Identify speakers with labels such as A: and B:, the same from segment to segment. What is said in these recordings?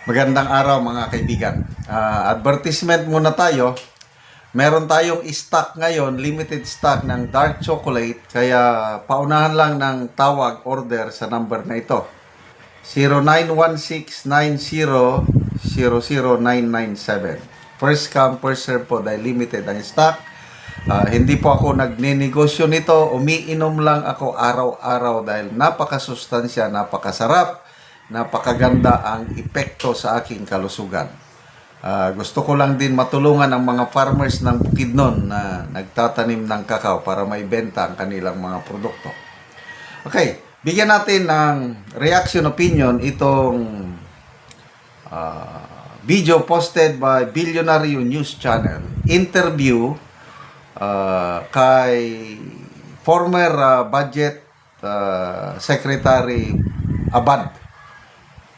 A: Magandang araw mga kaibigan. Advertisement muna tayo. Meron tayong stock ngayon, limited stock ng dark chocolate. Kaya paunahan lang ng tawag order sa number na ito. 091690000997. First come, first serve po dahil limited ang stock. Hindi po ako nagnenegosyo nito. Umiinom lang ako araw-araw dahil napakasustansya, napakasarap, napakaganda ang epekto sa aking kalusugan. Gusto ko lang din matulungan ang mga farmers ng Bukidnon na nagtatanim ng kakao para maibenta ang kanilang mga produkto. Okay, bigyan natin ng reaction opinion itong video posted by Billionaire News Channel. Interview kay former Budget Secretary Abad.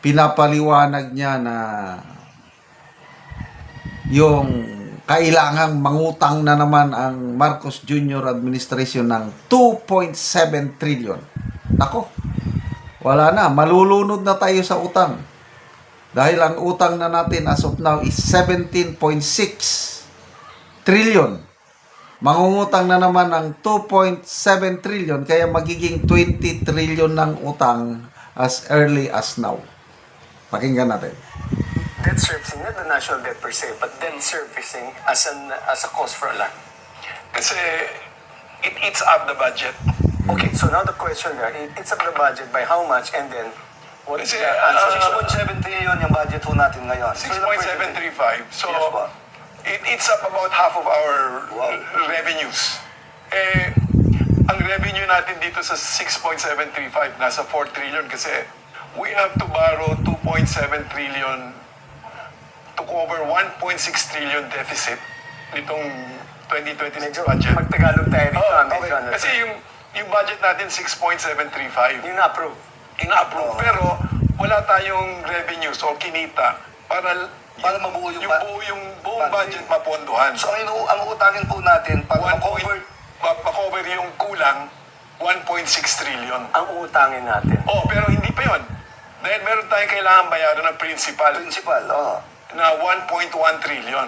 A: Pinapaliwanag niya na yung kailangang mangutang na naman ang Marcos Jr. administration ng 2.7 trillion. Nako, wala na. Malulunod na tayo sa utang. Dahil ang utang na natin as of now is 17.6 trillion. Mangungutang na naman ng 2.7 trillion kaya magiging 20 trillion ng utang as early as now. Pakinggan natin.
B: Debt servicing, not the national debt per se, but debt servicing as a cost for a land.
C: Kasi it eats up the budget.
B: Okay, so now the question there, it's up the budget by how much and then what is
C: Kasi,
B: the answer?
D: 6.7 trillion yung budget ho natin ngayon.
C: 6.735. So,
B: Yes, po.
C: it eats up about half of our
D: Wow.
C: revenues. Ang revenue natin dito sa 6.735, nasa 4 trillion kasi we have to borrow 2.7 trillion to cover 1.6 trillion deficit nitong 2026
B: Medyo
C: budget.
B: magtagalog tayo rito.
C: Okay. Kasi yung budget natin 6.735.
B: yung na-approve.
C: Ina-approve. Pero wala tayong revenues o kinita para
D: mabuo yung
C: buong budget mapondohan.
D: So ang utangin po natin para
C: ma-cover yung kulang 1.6 trillion.
B: Ang utangin natin.
C: Pero hindi pa yon. Dahil meron tayong kailangan bayaran ng principal na 1.1 trillion.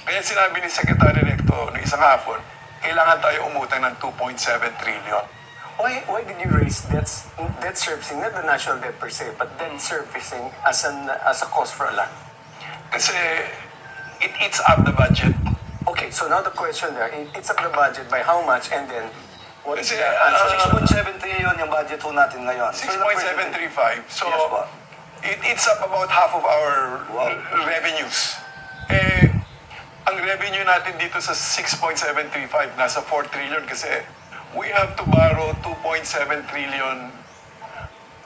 C: Kaya sinabi ni Secretary Recto noong isang hapon, kailangan tayo umutang ng 2.7 trillion.
B: Why did you raise debt servicing, not the national debt per se, but debt servicing as a cost for a land?
C: Kasi it eats up the budget.
B: Okay, so now the question there, it's up the budget by how much and then what is
C: Kasi,
B: the answer?
D: 6.7 trillion yung budget ho natin ngayon.
C: 6.735. So,
B: Yes, po.
C: it eats up about half of our revenues. Ang revenue natin dito sa 6.735, nasa 4 trillion kasi we have to borrow 2.7 trillion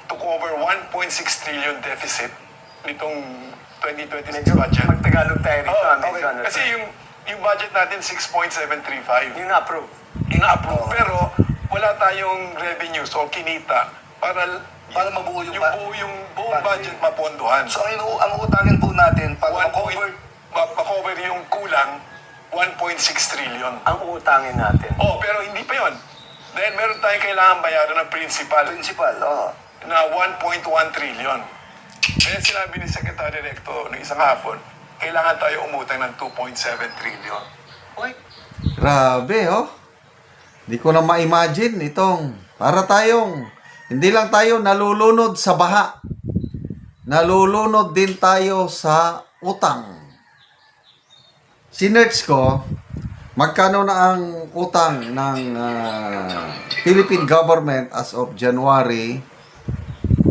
C: to cover 1.6 trillion deficit nitong 2026
B: Medyo
C: budget.
B: magtagalog tayo rito.
C: Okay. Kasi yung budget natin 6.735.
B: yung na-approve.
C: Ina-approve. Pero wala tayong revenues o kinita para
D: mabuo yung
C: buong budget mapondohan.
D: So ang utangin po natin para
C: ma-cover yung kulang 1.6 trillion.
B: Ang utangin natin.
C: Pero hindi pa yon. Dahil meron tayong kailangan bayaran ng principal na 1.1 trillion. Kaya sinabi ni Secretary Recto noong isang hapon, kailangan tayo umutang ng 2.7 trillion.
A: Grabe, oh. Hindi ko na ma-imagine itong para tayong hindi lang tayo nalulunod sa baha. Nalulunod din tayo sa utang. Sinerch ko, magkano na ang utang ng Philippine government as of January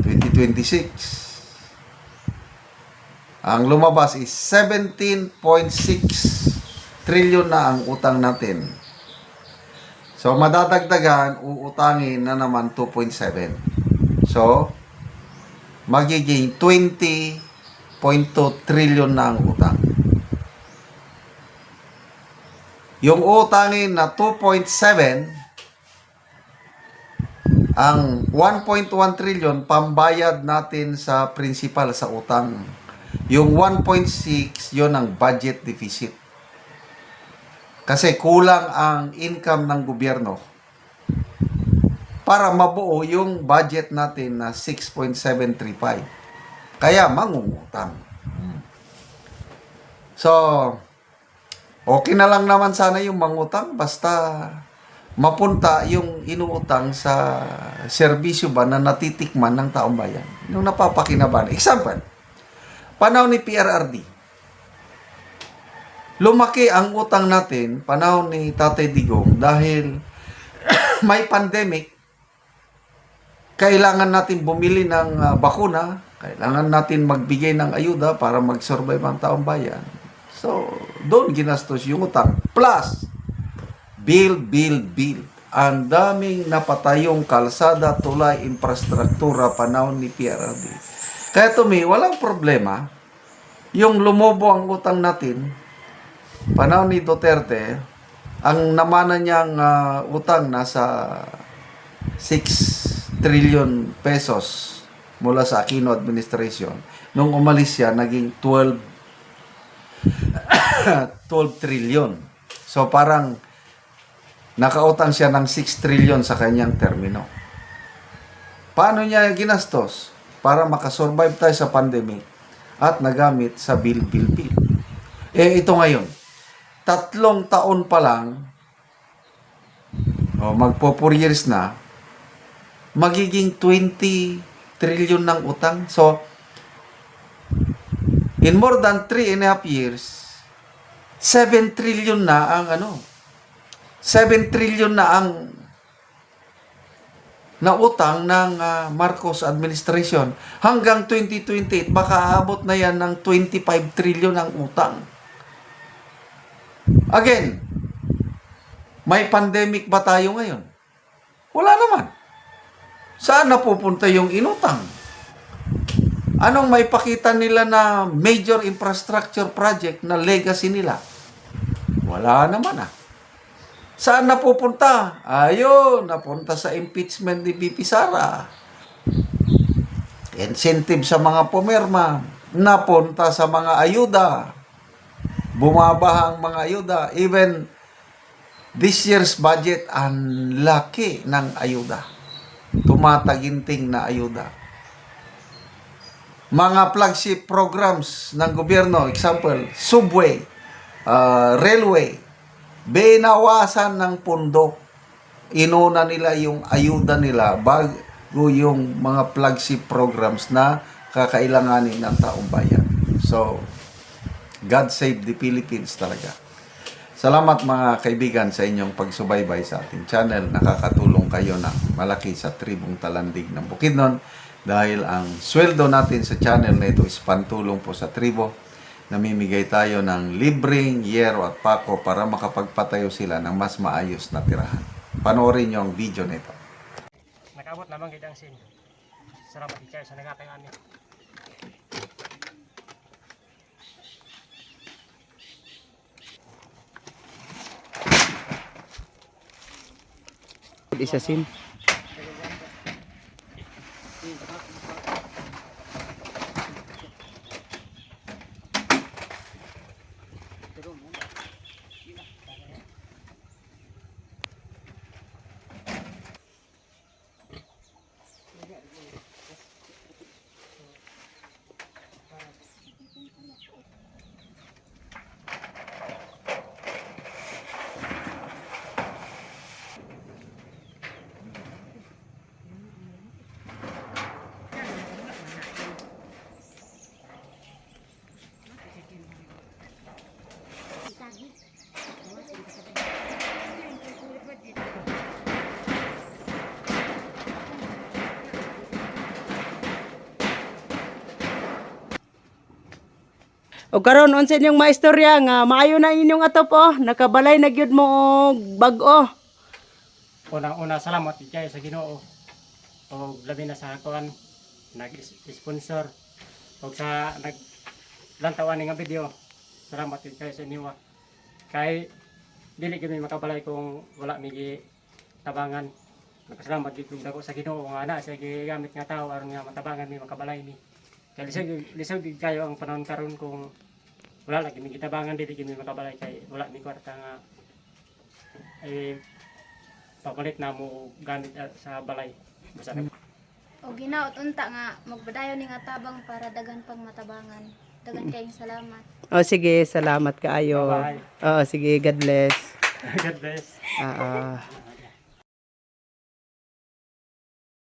A: 2026. Ang lumabas is 17.6 trillion na ang utang natin. So, madadagdagan, uutangin na naman 2.7. So, magiging 20.2 trillion na ang utang. Yung utangin na 2.7, ang 1.1 trillion, pambayad natin sa principal sa utang. Yung 1.6, yun ang budget deficit. Kasi kulang ang income ng gobyerno para mabuo yung budget natin na 6.735. kaya mangungutang. So, okay na lang naman sana yung mangutang basta mapunta yung inuutang sa serbisyo ba na natitikman ng taong bayan. Yung napapakinaban. Example, panahon ni PRRD. Lumaki ang utang natin panahon ni Tatay Digong dahil may pandemic. Kailangan natin bumili ng bakuna. Kailangan natin magbigay ng ayuda para mag-survive ang taong bayan. So, doon ginastos yung utang. Plus, bill. Ang daming napatayong kalsada, tulay, infrastruktura panahon ni PRRD. Kaya walang problema. Yung lumobo ang utang natin, panahon ni Duterte, ang namana niyang utang nasa 6 trillion pesos mula sa Aquino administration. Nung umalis siya, naging 12 trillion. So parang nakautang siya ng 6 trillion sa kanyang termino. Paano niya ginastos? Para makasurvive tayo sa pandemic at nagamit sa bill. Ito ngayon, 3 taon pa lang, magpo 4 years na, magiging 20 trillion ng utang. So, in more than 3.5 years, 7 trillion na ang 7 trillion na ang nautang ng Marcos administration. Hanggang 2028, baka aabot na yan ng 25 trillion ang utang. Again, may pandemic ba tayo ngayon? Wala naman. Saan napupunta yung inutang? Anong may pakita nila na major infrastructure project na legacy nila? Wala naman Saan napupunta? Ayun, napunta sa impeachment ni BP Sara. Incentive sa mga pumirma. Napunta sa mga ayuda. Bumabahang mga ayuda. Even this year's budget, ang laki ng ayuda. Tumataginting na ayuda. Mga flagship programs ng gobyerno, example, subway, railway, binawasan ng pondo. Inuna nila yung ayuda nila bago yung mga flagship programs na kakailanganin ng taong bayan. So, God save the Philippines talaga. Salamat mga kaibigan sa inyong pagsubaybay sa ating channel. Nakakatulong kayo ng malaki sa tribong Talandig ng Bukidnon dahil ang sweldo natin sa channel na ito is pantulong po sa tribo. Namimigay tayo ng libreng yero at pako para makapagpatayo sila ng mas maayos na tirahan. Panoorin nyo ang video nito.
E: Nakabot naman kita ang sin. Salamat kayo sa nagkakayaan niyo.
F: Isa sim. O karon unsa inyong maistorya nga maayo na inyong atop nakabalay na gyud mo og bag-o.
E: Unang-una salamat kayo sa Ginoo. O labi na sa kuan nag-sponsor o sa naglantawan nga video. Salamat kayo sa inyo. Kay dili kami makabalay kung wala mi tabangan. Nagpasalamat gyud ako sa Ginoo nga ana sa gigamit nga tawo aron nga matabangan mi makabalay ni. Kaya lisod kayo ang panahon karon kung wala lagi may gitabangan dili kami makabalay kay wala mi kwarta nga papalit na mo gamit sa balay. Basta
G: O ginaot unta nga magbadayon ni nga tabang para dagan pang matabangan. Dagan kayong salamat.
F: O sige, salamat kaayo.
E: Bye-bye.
F: Oo, sige, God bless.
E: God bless.
F: Ah, ah.